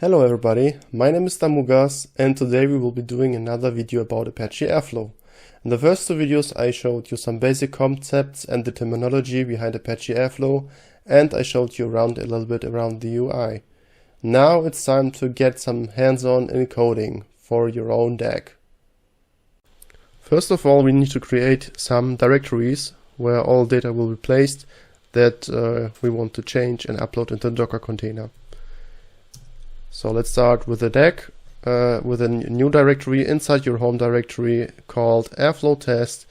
Hello everybody, my name is Damugas and today we will be doing another video about Apache Airflow. In the first two videos I showed you some basic concepts and the terminology behind Apache Airflow, and I showed you around a little bit around the UI. Now it's time to get some hands-on in coding for your own DAG. First of all, we need to create some directories where all data will be placed that we want to change and upload into the Docker container. So let's start with a DAG, with a new directory inside your home directory called Airflow test,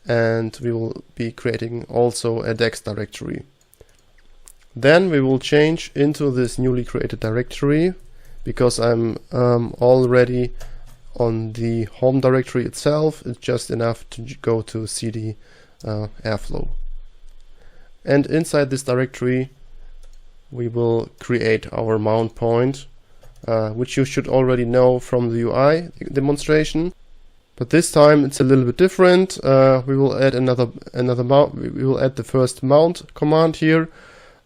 and we will be creating also a DAGs directory. Then we will change into this newly created directory, because I'm already on the home directory itself. It's just enough to go to cd Airflow. And inside this directory we will create our mount point, which you should already know from the UI demonstration, but this time it's a little bit different. We will add another mount. We will add the first mount command here,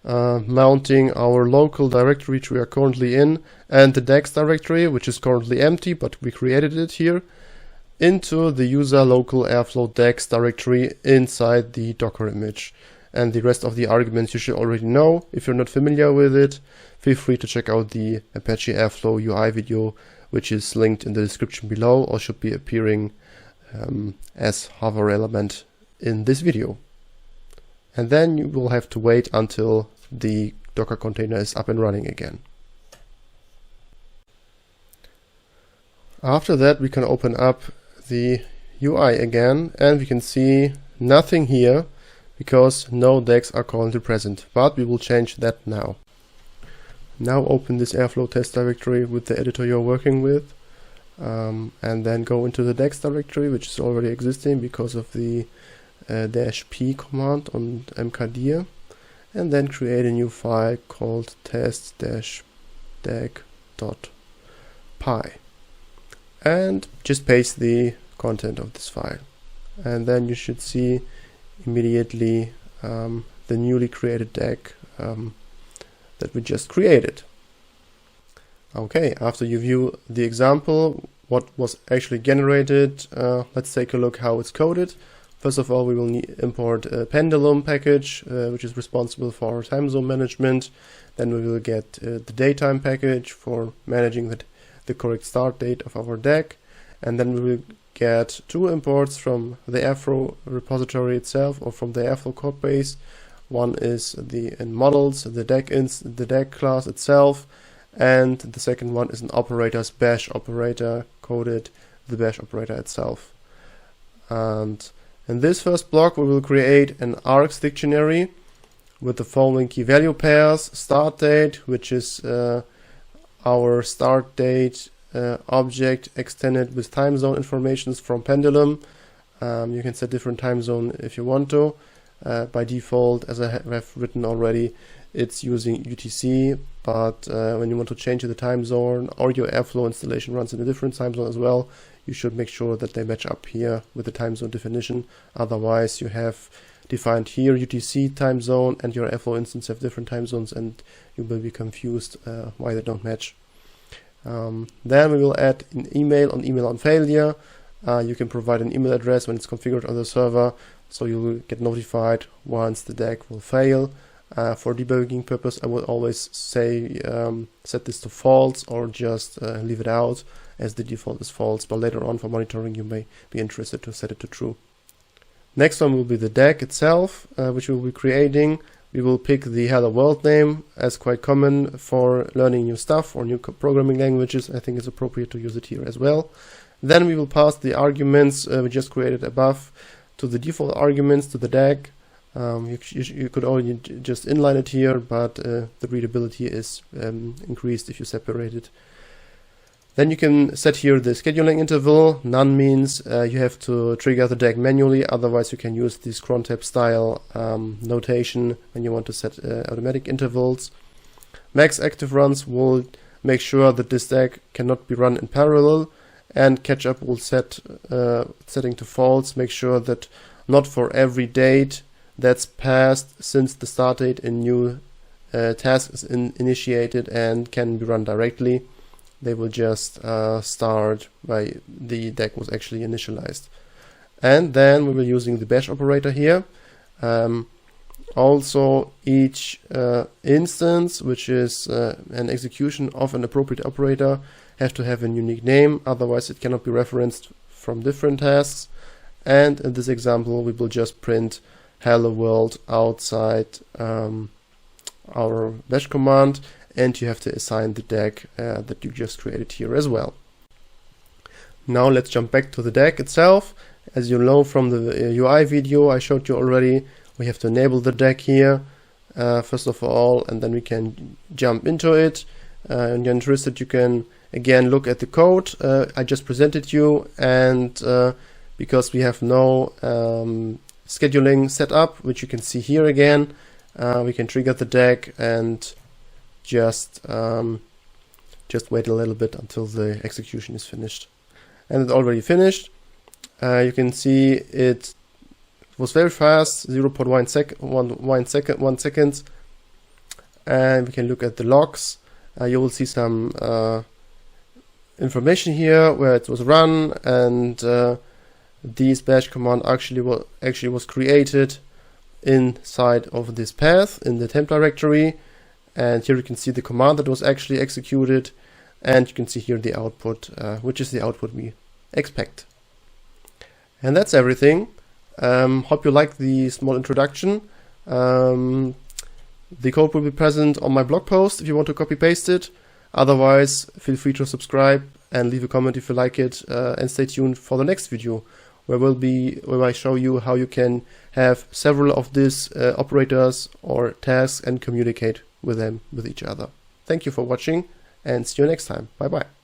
mounting our local directory which we are currently in, and the DAGs directory, which is currently empty, but we created it here, into the user local Airflow DAGs directory inside the Docker image. And the rest of the arguments you should already know. If you're not familiar with it, feel free to check out the Apache Airflow UI video, which is linked in the description below or should be appearing as hover element in this video. And then you will have to wait until the Docker container is up and running again. After that, we can open up the UI again, and we can see nothing here, because no DAGs are currently present, but we will change that now. Now open this Airflow test directory with the editor you're working with, and then go into the DAGs directory, which is already existing because of the -p command on mkdir, and then create a new file called test-dag.py, and just paste the content of this file, and then you should see immediately the newly created DAG that we just created. Okay, after you view the example, what was actually generated, let's take a look how it's coded. First of all, we will import a pendulum package, which is responsible for time zone management. Then we will get the datetime package for managing the correct start date of our DAG. And then we will get two imports from the Airflow repository itself, or from the Airflow codebase. One is in models, the DAG class itself, and the second one is an operator's bash operator, coded the bash operator itself. And in this first block we will create an args dictionary with the following key value pairs: start date, which is our start date object extended with time zone informations from Pendulum. You can set different time zone if you want to. By default, as I have written already, it's using UTC, but when you want to change the time zone, or your Airflow installation runs in a different time zone as well, you should make sure that they match up here with the time zone definition. Otherwise, you have defined here UTC time zone and your Airflow instance have different time zones, and you will be confused why they don't match. Then we will add an email on failure. You can provide an email address when it's configured on the server, so you will get notified once the DAG will fail. For debugging purpose, I would always say set this to false, or just leave it out, as the default is false, but later on for monitoring you may be interested to set it to true. Next one will be the DAG itself, which we will be creating. We will pick the hello world name, as quite common for learning new stuff or new programming languages. I think it's appropriate to use it here as well. Then we will pass the arguments we just created above to the default arguments to the DAG. You could only just inline it here, but the readability is increased if you separate it. Then you can set here the scheduling interval. None means you have to trigger the DAG manually, otherwise you can use this cron tab style notation when you want to set automatic intervals. Max active runs will make sure that this DAG cannot be run in parallel, and catch up will set setting to false, make sure that not for every date that's passed since the start date a new task is initiated and can be run directly, they will just start by the deck was actually initialized. And then we will using the bash operator here. Also, each instance, which is an execution of an appropriate operator, have to have a unique name, otherwise it cannot be referenced from different tasks. And in this example, we will just print hello world outside our bash command, and you have to assign the deck that you just created here as well. Now let's jump back to the deck itself. As you know from the UI video I showed you already, we have to enable the deck here first of all, and then we can jump into it. And you're interested, you can again look at the code I just presented you, and because we have no scheduling set up, which you can see here again, we can trigger the deck and just wait a little bit until the execution is finished. And it's already finished. You can see it was very fast, 0.1 second, and we can look at the logs. You will see some information here where it was run, and this bash command actually was created inside of this path in the temp directory. And here you can see the command that was actually executed, and you can see here the output, which is the output we expect. And that's everything. Hope you liked the small introduction. The code will be present on my blog post if you want to copy paste it. Otherwise, feel free to subscribe and leave a comment if you like it, and stay tuned for the next video where I show you how you can have several of these operators or tasks and communicate with them with each other. Thank you for watching, and see you next time. Bye bye.